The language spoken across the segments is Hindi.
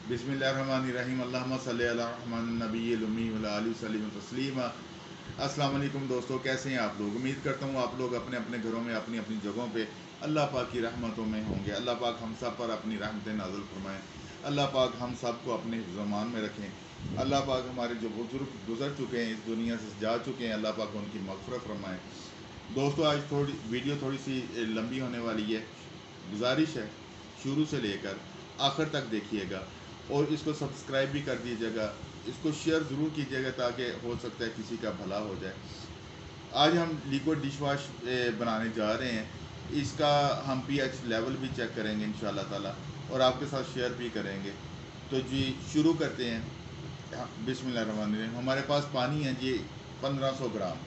बिस्मिल्लाहिर्रहमानिर्रहीम अल्लाहुम्मा सल्ली अला रहमान नबील उम्मी व अला आलिहि वसल्लम तस्लीमा। अस्सलाम वालेकुम दोस्तों, कैसे हैं आप लोग। उम्मीद करता हूँ आप लोग अपने अपने घरों में अपनी अपनी जगहों पे अल्लाह पाक की रहमतों में होंगे। अल्लाह पाक हम सब पर अपनी रहमतें नाज़िल फरमाएँ। अल्लाह पाक हम सब को अपने ज़मान में रखें। अल्लाह पाक हमारे जो बुज़ुर्ग गुज़र चुके हैं, इस दुनिया से जा चुके हैं, अल्लाह पाक उनकी मग़फ़िरत फरमाएँ। दोस्तों, आज थोड़ी सी लंबी होने वाली है। गुजारिश है, शुरू से लेकर आखिर तक देखिएगा और इसको सब्सक्राइब भी कर दीजिएगा। इसको शेयर ज़रूर कीजिएगा ताकि हो सकता है किसी का भला हो जाए। आज हम लिक्विड डिश वाश बनाने जा रहे हैं। इसका हम पीएच लेवल भी चेक करेंगे इंशाल्लाह ताला और आपके साथ शेयर भी करेंगे। तो जी शुरू करते हैं। बिस्मिल्लाहिर्रहमानिर्रहीम। हमारे पास पानी है जी 1500 ग्राम।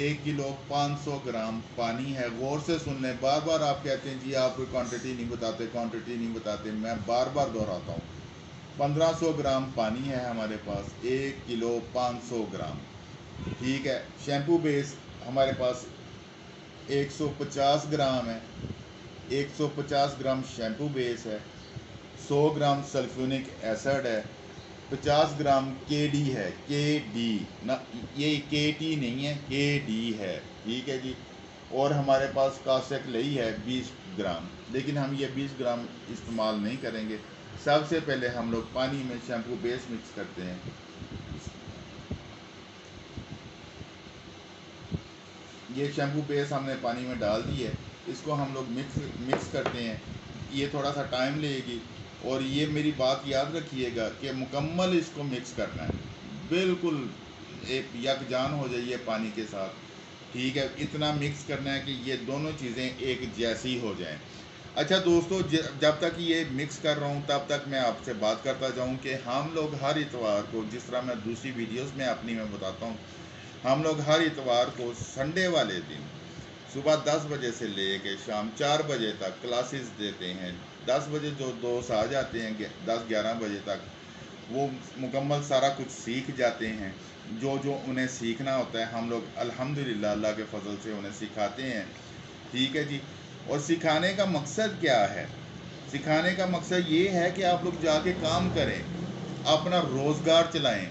1 किलो 500 ग्राम पानी है। गौर से सुन लें, बार बार आप कहते हैं जी आप कोई क्वांटिटी नहीं बताते, क्वांटिटी नहीं बताते। मैं बार बार दोहराता हूँ, 1500 ग्राम पानी है हमारे पास, 1 किलो 500 ग्राम। ठीक है। शैम्पू बेस हमारे पास 150 ग्राम है। 150 ग्राम शैम्पू बेस है। 100 ग्राम सल्फ्यूनिक एसिड है। 50 ग्राम के डी है। के डी ना, ये के टी नहीं है, के डी है। ठीक है जी। और हमारे पास कास्टिक लई है 20 ग्राम, लेकिन हम ये 20 ग्राम इस्तेमाल नहीं करेंगे। सबसे पहले हम लोग पानी में शैम्पू बेस मिक्स करते हैं। ये शैम्पू बेस हमने पानी में डाल दी है। इसको हम लोग मिक्स करते हैं। ये थोड़ा सा टाइम लेगी और ये मेरी बात याद रखिएगा कि मुकम्मल इसको मिक्स करना है, बिल्कुल एक यकजान हो जाइए पानी के साथ। ठीक है, इतना मिक्स करना है कि ये दोनों चीज़ें एक जैसी हो जाएं। अच्छा दोस्तों, जब तक ये मिक्स कर रहा हूँ तब तक मैं आपसे बात करता जाऊँ कि हम लोग हर इतवार को, जिस तरह मैं दूसरी वीडियोस में अपनी में बताता हूँ, हम लोग हर इतवार को संडे वाले दिन सुबह 10 बजे से ले के शाम 4 बजे तक क्लासेस देते हैं। 10 बजे जो दोस्त आ जाते हैं 10-11 बजे तक वो मुकम्मल सारा कुछ सीख जाते हैं। जो जो उन्हें सीखना होता है हम लोग अल्हम्दुलिल्लाह अल्लाह के फजल से उन्हें सिखाते हैं। ठीक है जी। और सिखाने का मकसद क्या है? सिखाने का मकसद ये है कि आप लोग जाके काम करें, अपना रोज़गार चलाएं,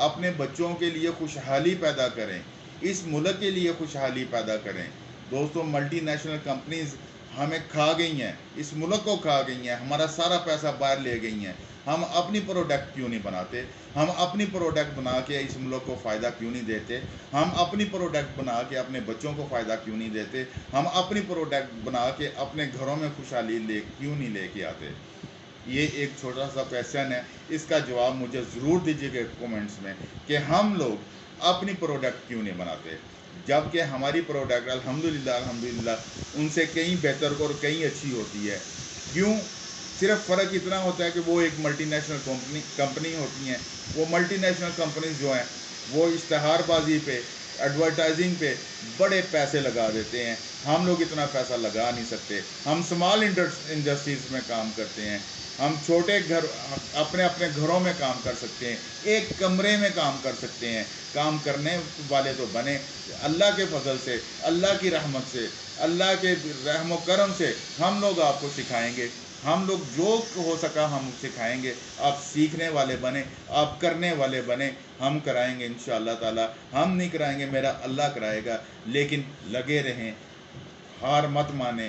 अपने बच्चों के लिए खुशहाली पैदा करें, इस मुल्क के लिए खुशहाली पैदा करें। दोस्तों, मल्टीनेशनल कंपनीज हमें खा गई हैं, इस मुल्क को खा गई हैं, हमारा सारा पैसा बाहर ले गई हैं। हम अपनी प्रोडक्ट क्यों नहीं बनाते? हम अपनी प्रोडक्ट बना के इस मुल्क को फ़ायदा क्यों नहीं देते? हम अपनी प्रोडक्ट बना के अपने बच्चों को फ़ायदा क्यों नहीं देते? हम अपनी प्रोडक्ट बना के अपने घरों में खुशहाली ले क्यों नहीं लेके आते? ये एक छोटा सा क्वेश्चन है, इसका जवाब मुझे ज़रूर दीजिएगा कमेंट्स में कि हम लोग अपनी प्रोडक्ट क्यों नहीं बनाते, जबकि हमारी प्रोडक्ट अल्हम्दुलिल्लाह अल्हम्दुलिल्लाह उनसे कहीं बेहतर और कहीं अच्छी होती है। क्यों? सिर्फ फ़र्क इतना होता है कि वो एक मल्टीनेशनल कंपनी होती हैं। वो मल्टीनेशनल कंपनीज जो हैं वो इश्तहारबाजी पे, एडवर्टाइजिंग पे बड़े पैसे लगा देते हैं। हम लोग इतना पैसा लगा नहीं सकते। हम स्मॉल इंडस्ट्रीज़ में काम करते हैं। हम छोटे घर अपने अपने घरों में काम कर सकते हैं, एक कमरे में काम कर सकते हैं। काम करने वाले तो बने अल्लाह के फजल से, अल्लाह की रहमत से, अल्लाह के रहम करम से हम लोग आपको सिखाएंगे। हम लोग जो हो सका हम सिखाएंगे। आप सीखने वाले बने, आप करने वाले बने, हम कराएंगे इंशाअल्लाह ताला। हम नहीं कराएंगे, मेरा अल्लाह कराएगा। लेकिन लगे रहें, हार मत माने,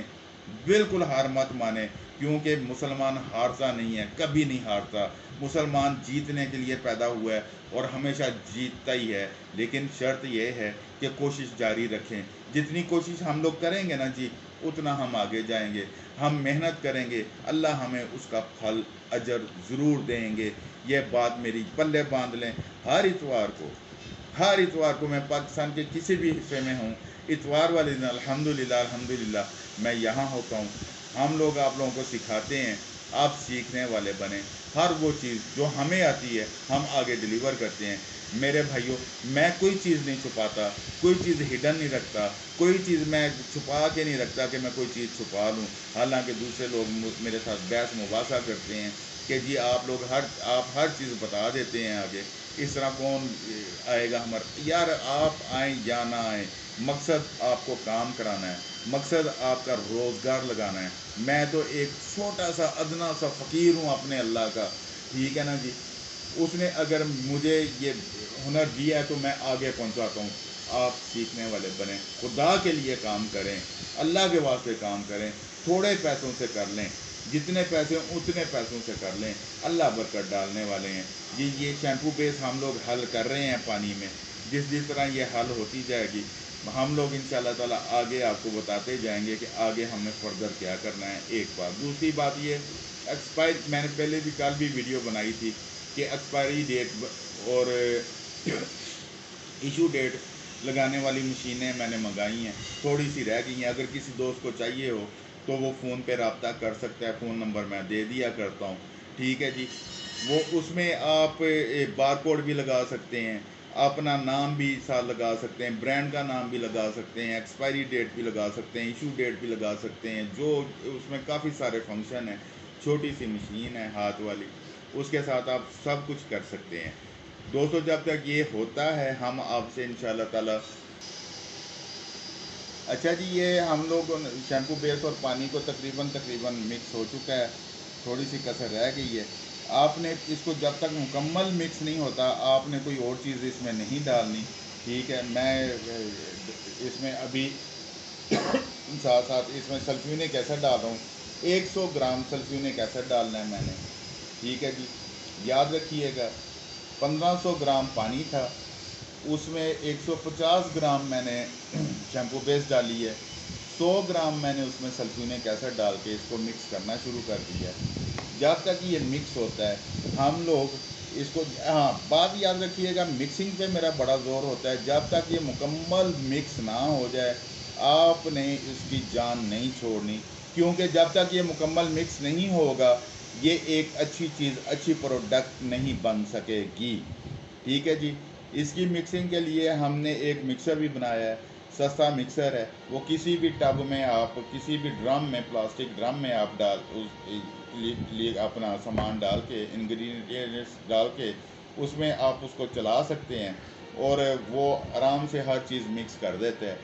बिल्कुल हार मत माने, क्योंकि मुसलमान हारता नहीं है, कभी नहीं हारता। मुसलमान जीतने के लिए पैदा हुआ है और हमेशा जीतता ही है। लेकिन शर्त यह है कि कोशिश जारी रखें। जितनी कोशिश हम लोग करेंगे ना जी, उतना हम आगे जाएंगे। हम मेहनत करेंगे, अल्लाह हमें उसका फल अजर ज़रूर देंगे। ये बात मेरी पल्ले बांध लें। हर इतवार को मैं पाकिस्तान के किसी भी हिस्से में हूँ, इतवार वाले दिन अल्हम्दुलिल्लाह अल्हम्दुलिल्लाह मैं यहाँ होता हूँ। हम लोग आप लोगों को सिखाते हैं, आप सीखने वाले बने। हर वो चीज़ जो हमें आती है हम आगे डिलीवर करते हैं। मेरे भाइयों, मैं कोई चीज़ नहीं छुपाता, कोई चीज़ हिडन नहीं रखता, कोई चीज़ मैं छुपा के नहीं रखता कि मैं कोई चीज़ छुपा लूँ। हालांकि दूसरे लोग मेरे साथ बहस मुबासा करते हैं कि जी आप हर चीज़ बता देते हैं आगे, इस तरह कौन आएगा हमारा। यार, आप आएँ या ना आएँ, मकसद आपको काम कराना है, मकसद आपका रोज़गार लगाना है। मैं तो एक छोटा सा अदना सा फ़कीर हूँ अपने अल्लाह का, ठीक है ना जी। उसने अगर मुझे ये हुनर दिया है तो मैं आगे पहुंचाता हूँ। आप सीखने वाले बने, खुदा के लिए काम करें, अल्लाह के वास्ते काम करें, थोड़े पैसों से कर लें, जितने पैसे हों उतने पैसों से कर लें, अल्लाह बरकत डालने वाले हैं। ये शैम्पू बेस हम लोग हल कर रहे हैं पानी में, जिस जिस तरह ये हल होती जाएगी हम लोग इंशाल्लाह ताला आगे आपको बताते जाएंगे कि आगे हमने फर्दर क्या करना है। एक बात, दूसरी बात ये एक्सपायर, मैंने पहले भी कल भी वीडियो बनाई थी कि एक्सपायरी डेट और इशू डेट लगाने वाली मशीनें मैंने मंगाई हैं, थोड़ी सी रह गई हैं। अगर किसी दोस्त को चाहिए हो तो वो फ़ोन पे रब्ता कर सकता है, फ़ोन नंबर मैं दे दिया करता हूँ। ठीक है जी। वो उसमें आप बार कोड भी लगा सकते हैं, अपना नाम भी साथ लगा सकते हैं, ब्रांड का नाम भी लगा सकते हैं, एक्सपायरी डेट भी लगा सकते हैं, इशू डेट भी लगा सकते हैं। जो उसमें काफ़ी सारे फंक्शन हैं, छोटी सी मशीन है हाथ वाली, उसके साथ आप सब कुछ कर सकते हैं। दोस्तों जब तक ये होता है हम आपसे इंशाल्लाह ताला। अच्छा जी, ये हम लोग शैम्पू बेस और पानी को तकरीबन तकरीबन मिक्स हो चुका है, थोड़ी सी कसर रह गई है। आपने इसको जब तक मुकम्मल मिक्स नहीं होता आपने कोई और चीज़ इसमें नहीं डालनी। ठीक है, मैं इसमें अभी साथ साथ इसमें सल्फ्यूनिक एसिड डाल रहा हूँ। 100 ग्राम सल्फ्यूनिक एसिड डालना है मैंने। ठीक है जी। याद रखिएगा 1500 ग्राम पानी था, उसमें 150 ग्राम मैंने शैम्पू बेस डाली है, 100 ग्राम मैंने उसमें सल्फ्यूनिक एसिड डाल के इसको मिक्स करना शुरू कर दिया है। जब तक ये मिक्स होता है हम लोग इसको, हाँ बात याद रखिएगा, मिक्सिंग पे मेरा बड़ा ज़ोर होता है। जब तक ये मुकम्मल मिक्स ना हो जाए आपने इसकी जान नहीं छोड़नी, क्योंकि जब तक ये मुकम्मल मिक्स नहीं होगा ये एक अच्छी चीज़, अच्छी प्रोडक्ट नहीं बन सकेगी। ठीक है जी। इसकी मिक्सिंग के लिए हमने एक मिक्सर भी बनाया है, सस्ता मिक्सर है। वो किसी भी टब में आप, किसी भी ड्रम में, प्लास्टिक ड्रम में आप डाल उस लिए अपना सामान डाल के, इंग्रेडिएंट्स डाल के उसमें आप उसको चला सकते हैं और वो आराम से हर चीज़ मिक्स कर देते हैं।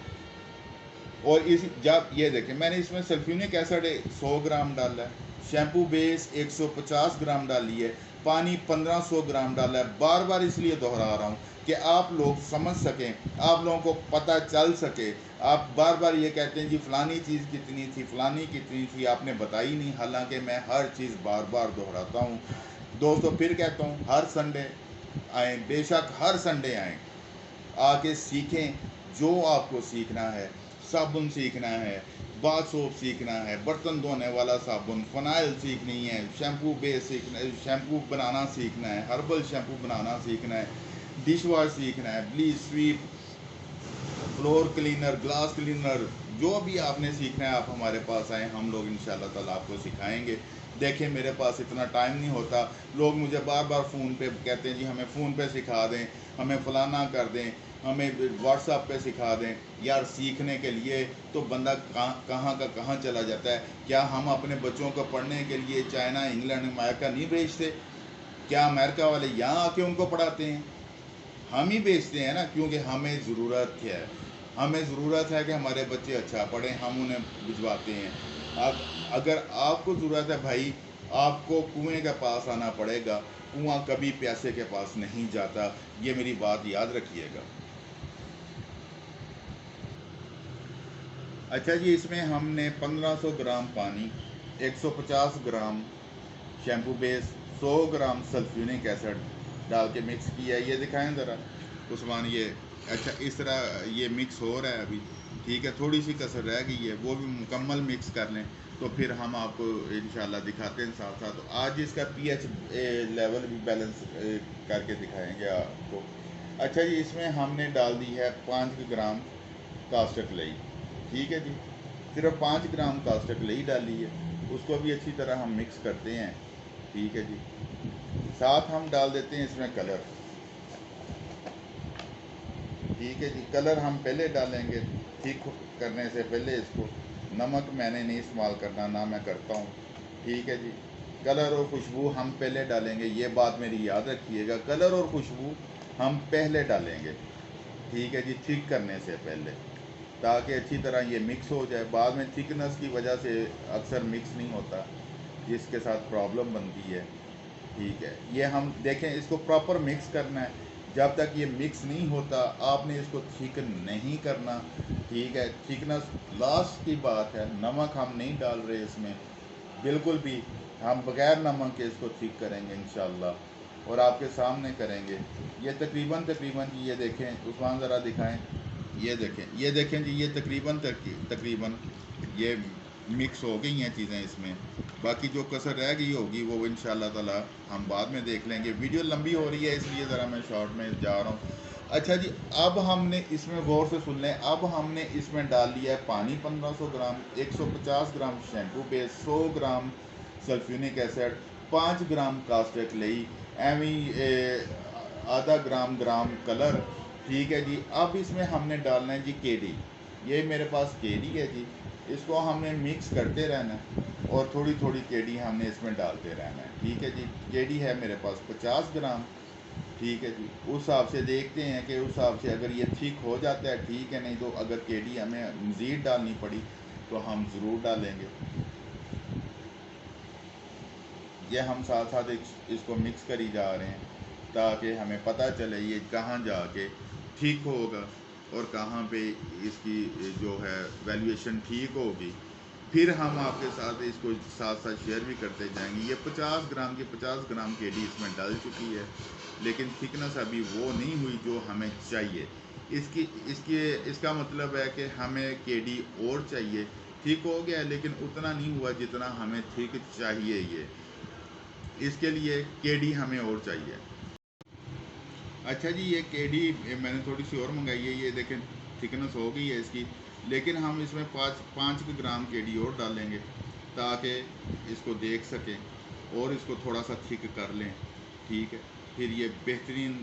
और इस जब ये देखें मैंने इसमें सल्फ्यूनिक एसिड 100 ग्राम डाला है, शैम्पू बेस 150 ग्राम डाली है, पानी 1500 ग्राम डाला है। बार बार इसलिए दोहरा रहा हूँ कि आप लोग समझ सकें, आप लोगों को पता चल सके। आप बार बार ये कहते हैं जी फ़लानी चीज़ कितनी थी, फ़लानी कितनी थी, आपने बताई नहीं, हालांकि मैं हर चीज़ बार बार दोहराता हूँ। दोस्तों फिर कहता हूँ हर संडे आएँ, बेशक हर संडे आएँ, आके सीखें जो आपको सीखना है। साबुन सीखना है, बाथ सोप सीखना है, बर्तन धोने वाला साबुन, फ़नाइल सीखनी है, शैम्पू बेस सीखना है, शैम्पू बनाना सीखना है, हर्बल शैम्पू बनाना सीखना है, डिश वॉश सीखना है, bleach, sweep, floor cleaner, glass cleaner, जो भी आपने सीखना है आप हमारे पास आएँ, हम लोग इंशाल्लाह ताला आपको सिखाएंगे। देखें मेरे पास इतना टाइम नहीं होता, लोग मुझे बार बार फ़ोन पे कहते हैं जी हमें फ़ोन पे सिखा दें, हमें फ़लाना कर दें, हमें व्हाट्सएप पे सिखा दें। यार सीखने के लिए तो बंदा कहाँ का कहाँ चला जाता है। क्या हम अपने बच्चों को पढ़ने के लिए चाइना, इंग्लैंड, अमेरिका नहीं भेजते? क्या अमेरिका वाले यहाँ आके उनको पढ़ाते हैं? हम ही बेचते हैं ना, क्योंकि हमें ज़रूरत है, हमें ज़रूरत है कि हमारे बच्चे अच्छा पढ़ें, हम उन्हें भिजवाते हैं। अब अगर आपको ज़रूरत है भाई, आपको कुएं के पास आना पड़ेगा, कुआं कभी प्यासे के पास नहीं जाता, ये मेरी बात याद रखिएगा। अच्छा जी, इसमें हमने 1500 ग्राम पानी, 150 ग्राम शैम्पू बेस, 100 ग्राम सल्फ्यूनिक एसिड डाल के मिक्स किया है। ये दिखाएं ज़रा उस्मान, ये अच्छा इस तरह ये मिक्स हो रहा है अभी। ठीक है, थोड़ी सी कसर रह गई है, वो भी मुकम्मल मिक्स कर लें तो फिर हम आपको इंशाल्लाह दिखाते हैं साथ साथ। तो आज इसका पीएच लेवल भी बैलेंस करके दिखाएंगे आपको। अच्छा जी, इसमें हमने डाल दी है 5 ग्राम कास्टर कलई। ठीक है जी, सिर्फ 5 ग्राम कास्टर कलई डाली है, उसको भी अच्छी तरह हम मिक्स करते हैं। ठीक है जी। साथ हम डाल देते हैं इसमें कलर। ठीक है जी, कलर हम पहले डालेंगे ठीक करने से पहले इसको। नमक मैंने नहीं इस्तेमाल करना, ना मैं करता हूँ। ठीक है जी। कलर और खुशबू हम पहले डालेंगे, ये बात मेरी याद रखिएगा, कलर और खुशबू हम पहले डालेंगे। ठीक है जी, थिक करने से पहले, ताकि अच्छी तरह ये मिक्स हो जाए। बाद में थिकनेस की वजह से अक्सर मिक्स नहीं होता, जिसके साथ प्रॉब्लम बनती है। ठीक है, ये हम देखें, इसको प्रॉपर मिक्स करना है। जब तक ये मिक्स नहीं होता आपने इसको थिकन नहीं करना। ठीक है, थिकनेस लास्ट की बात है। नमक हम नहीं डाल रहे इसमें बिल्कुल भी। हम बगैर नमक के इसको ठीक करेंगे इंशाल्लाह, और आपके सामने करेंगे। ये तकरीबन तकरीबन जी, ये देखें उस्मान ज़रा दिखाएं, ये देखें जी, ये तकरीबन तकरीबन ये मिक्स हो गई हैं चीज़ें इसमें। बाकी जो कसर रह गई होगी वो इंशाल्लाह ताला हम बाद में देख लेंगे। वीडियो लंबी हो रही है इसलिए ज़रा मैं शॉर्ट में जा रहा हूँ। अच्छा जी, अब हमने इसमें गौर से सुन लें, अब हमने इसमें डाल लिया है पानी 1500 ग्राम, 150 ग्राम शैम्पू बेस, 100 ग्राम सल्फ्यूनिक एसिड, 5 ग्राम कास्टिक लई, आधा ग्राम कलर। ठीक है जी, अब इसमें हमने डालना है जी केडी। ये मेरे पास केडी है जी, इसको हमने मिक्स करते रहना है और थोड़ी थोड़ी केडी हमने इसमें डालते रहना है। ठीक है जी, केडी है मेरे पास 50 ग्राम। ठीक है जी, उस हिसाब से देखते हैं कि उस हिसाब से अगर ये ठीक हो जाता है ठीक है, नहीं तो अगर केडी हमें मज़ीद डालनी पड़ी तो हम ज़रूर डालेंगे। ये हम साथ साथ इसको मिक्स करी जा रहे हैं ताकि हमें पता चले ये कहाँ जाके ठीक होगा और कहाँ पे इसकी जो है वैल्यूएशन ठीक होगी। फिर हम आपके साथ इसको साथ साथ शेयर भी करते जाएंगे। ये 50 ग्राम की 50 ग्राम केडी इसमें डल चुकी है, लेकिन थिकनेस अभी वो नहीं हुई जो हमें चाहिए। इसकी इसके इसका मतलब है कि हमें केडी और चाहिए। ठीक हो गया लेकिन उतना नहीं हुआ जितना हमें ठीक चाहिए। ये इसके लिए केडी हमें और चाहिए। अच्छा जी, ये केडी मैंने थोड़ी सी और मंगाई है। ये देखें थिकनेस हो गई है इसकी, लेकिन हम इसमें 5 ग्राम केडी और डालेंगे ताकि इसको देख सकें और इसको थोड़ा सा थिक कर लें। ठीक है, फिर ये बेहतरीन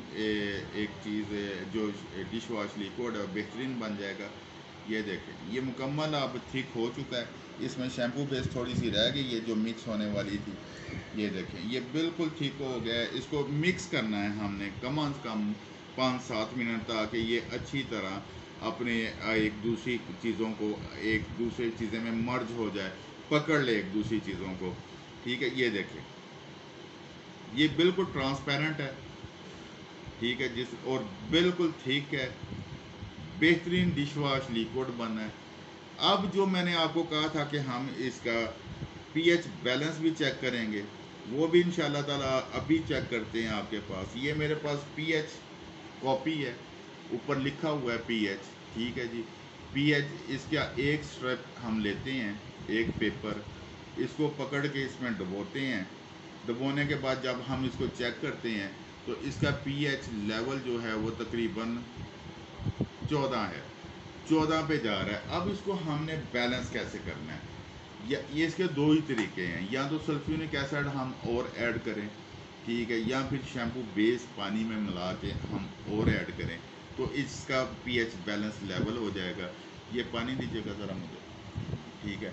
एक चीज़ जो डिश वॉश लिक्विड है बेहतरीन बन जाएगा। ये देखें, ये मुकम्मल अब थिक हो चुका है। इसमें शैम्पू पेस्ट थोड़ी सी रह गई है जो मिक्स होने वाली थी। ये देखें, ये बिल्कुल ठीक हो गया है। इसको मिक्स करना है हमने कम अज़ कम 5-7 मिनट, ताकि ये अच्छी तरह अपने एक दूसरी चीज़ों को एक दूसरी चीज़ें में मर्ज हो जाए, पकड़ ले एक दूसरी चीज़ों को। ठीक है, ये देखें, ये बिल्कुल ट्रांसपेरेंट है। ठीक है, जिस और बिल्कुल ठीक है, बेहतरीन डिश वॉश लिक्विड बना है। अब जो मैंने आपको कहा था कि हम इसका पीएच बैलेंस भी चेक करेंगे, वो भी इंशाल्लाह ताला अभी चेक करते हैं आपके पास। ये मेरे पास पीएच कॉपी है, ऊपर लिखा हुआ है पीएच। ठीक है जी, पीएच इसका एक स्ट्रिप हम लेते हैं, एक पेपर, इसको पकड़ के इसमें डुबोते हैं। डुबोने के बाद जब हम इसको चेक करते हैं तो इसका पीएच लेवल जो है वो तकरीबन 14 है, 14 पे जा रहा है। अब इसको हमने बैलेंस कैसे करना है? या ये इसके दो ही तरीके हैं, या तो सल्फ्यूरिक एसिड हम और ऐड करें, ठीक है, या फिर शैम्पू बेस पानी में मिला के हम और ऐड करें तो इसका पीएच बैलेंस लेवल हो जाएगा। ये पानी दीजिएगा ज़रा मुझे। ठीक है,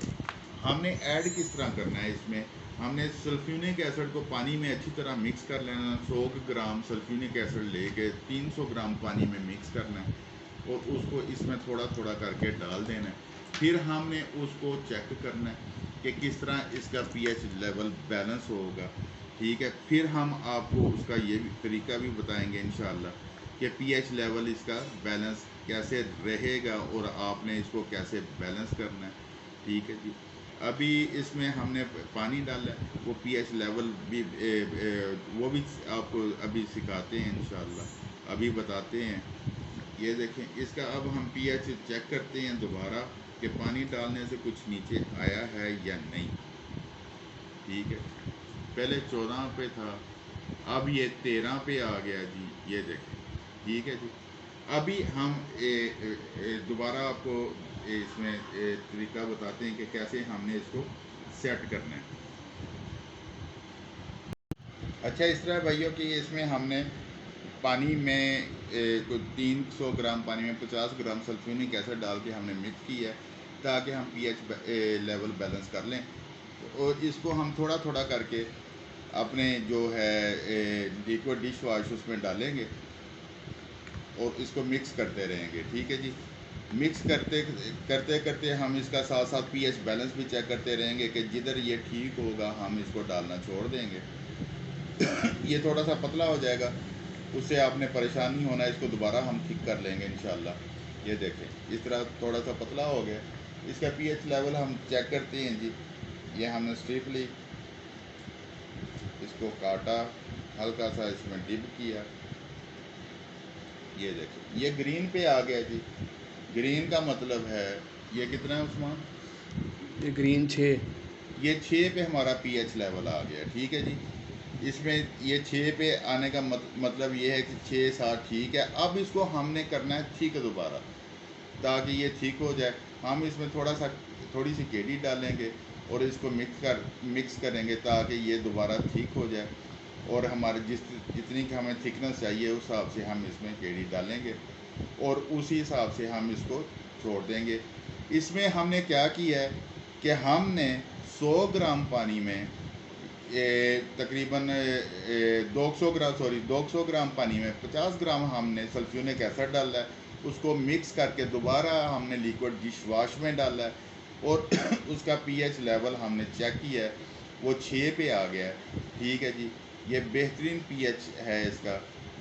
हमने ऐड किस तरह करना है? इसमें हमने सल्फ्यूरिक एसिड को पानी में अच्छी तरह मिक्स कर लेना। 100 ग्राम सल्फ्यूरिक एसिड लेके 300 ग्राम पानी में मिक्स करना है और उसको इसमें थोड़ा थोड़ा करके डाल देना है। फिर हमने उसको चेक करना है कि किस तरह इसका पीएच लेवल बैलेंस होगा। ठीक है, फिर हम आपको उसका ये भी तरीका भी बताएंगे इंशाल्लाह कि पीएच लेवल इसका बैलेंस कैसे रहेगा और आपने इसको कैसे बैलेंस करना है। ठीक है जी, अभी इसमें हमने पानी डाला है, वो पीएच लेवल भी वो भी आपको अभी सिखाते हैं इंशाल्लाह, अभी बताते हैं। ये देखें, इसका अब हम पीएच चेक करते हैं दोबारा कि पानी डालने से कुछ नीचे आया है या नहीं। ठीक है, पहले 14 पे था, अब ये 13 पे आ गया जी। ये देखें, ठीक है जी। अभी हम दोबारा आपको इसमें तरीका बताते हैं कि कैसे हमने इसको सेट करना है। अच्छा, इस तरह भाइयों कि इसमें हमने पानी में कुछ 300 ग्राम पानी में 50 ग्राम सल्फ्यूरिक एसिड डाल के हमने मिक्स किया है ताकि हम पीएच लेवल बैलेंस कर लें। और इसको हम थोड़ा थोड़ा करके अपने जो है लिक्विड डिश वॉश उसमें डालेंगे और इसको मिक्स करते रहेंगे। ठीक है जी, मिक्स करते करते करते हम इसका साथ साथ पीएच बैलेंस भी चेक करते रहेंगे कि जिधर ये ठीक होगा हम इसको डालना छोड़ देंगे। ये थोड़ा सा पतला हो जाएगा, उससे आपने परेशान नहीं होना, इसको दोबारा हम ठीक कर लेंगे इंशाल्लाह। ये देखें इस तरह थोड़ा सा पतला हो गया। इसका पीएच लेवल हम चेक करते हैं जी। ये हमने स्ट्रिप ली, इसको काटा, हल्का सा इसमें डिप किया, ये देखें ये ग्रीन पे आ गया जी। ग्रीन का मतलब है ये कितना है उस्मान? ये ग्रीन 6। ये 6 पे हमारा पीएच लेवल आ गया, ठीक है जी। इसमें ये 6 पे आने का मतलब ये है कि 6-7 ठीक है। अब इसको हमने करना है ठीक दोबारा, ताकि ये ठीक हो जाए। हम इसमें थोड़ी सी केडी डालेंगे और इसको मिक्स करेंगे ताकि ये दोबारा ठीक हो जाए। और हमारे जितनी की हमें थिकनेस चाहिए उस हिसाब से हम इसमें केडी डालेंगे और उसी हिसाब से हम इसको छोड़ देंगे। इसमें हमने क्या किया है कि हमने 100 ग्राम पानी में तकरीबन 200 ग्राम पानी में 50 ग्राम हमने सल्फ्यूरिक एसिड डाला है। उसको मिक्स करके दोबारा हमने लिक्विड डिश वाश में डाला है और उसका पीएच लेवल हमने चेक किया है, वो 6 पे आ गया है, ठीक है जी। ये बेहतरीन पीएच है इसका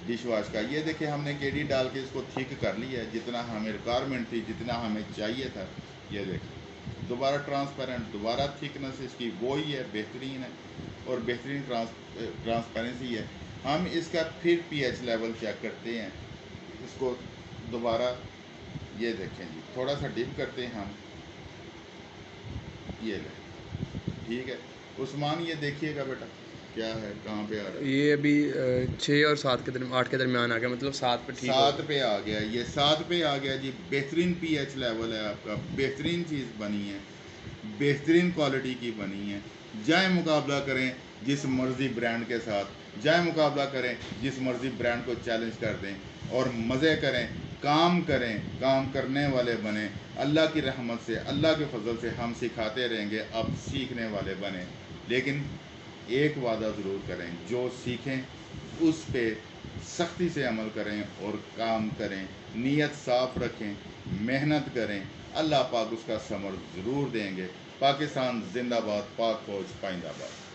डिश वाश का। ये देखिए हमने केडी डाल के इसको ठीक कर लिया है जितना हमें रिक्वायरमेंट थी, जितना हमें चाहिए था। ये देखिए दोबारा ट्रांसपेरेंट, दोबारा थिकनेस इसकी वही है, बेहतरीन है और बेहतरीन ट्रांसपेरेंसी है। हम इसका फिर पीएच लेवल चेक करते हैं, इसको दोबारा ये देखें जी, थोड़ा सा डिप करते हैं हम, ये देखें, ठीक है। उस्मान ये देखिएगा बेटा क्या है, कहाँ पे आ रहा है? ये अभी 6 और 7 के 8 के दरमियान आ गया, मतलब 7 पे ठीक हो 7 पे आ गया, ये 7 पे आ गया जी। बेहतरीन पीएच लेवल है आपका, बेहतरीन चीज़ बनी है, बेहतरीन क्वालिटी की बनी है। जाए मुकाबला करें जिस मर्ज़ी ब्रांड के साथ, जाए मुकाबला करें जिस मर्ज़ी ब्रांड को चैलेंज कर दें और मज़े करें, काम करें, काम करने वाले बने। अल्लाह की रहमत से, अल्लाह के फजल से हम सिखाते रहेंगे, अब सीखने वाले बने। लेकिन एक वादा ज़रूर करें, जो सीखें उस पे सख्ती से अमल करें और काम करें, नीयत साफ़ रखें, मेहनत करें, अल्लाह पाक उसका समर ज़रूर देंगे। पाकिस्तान जिंदाबाद, पाक फौज पाइंदाबाद।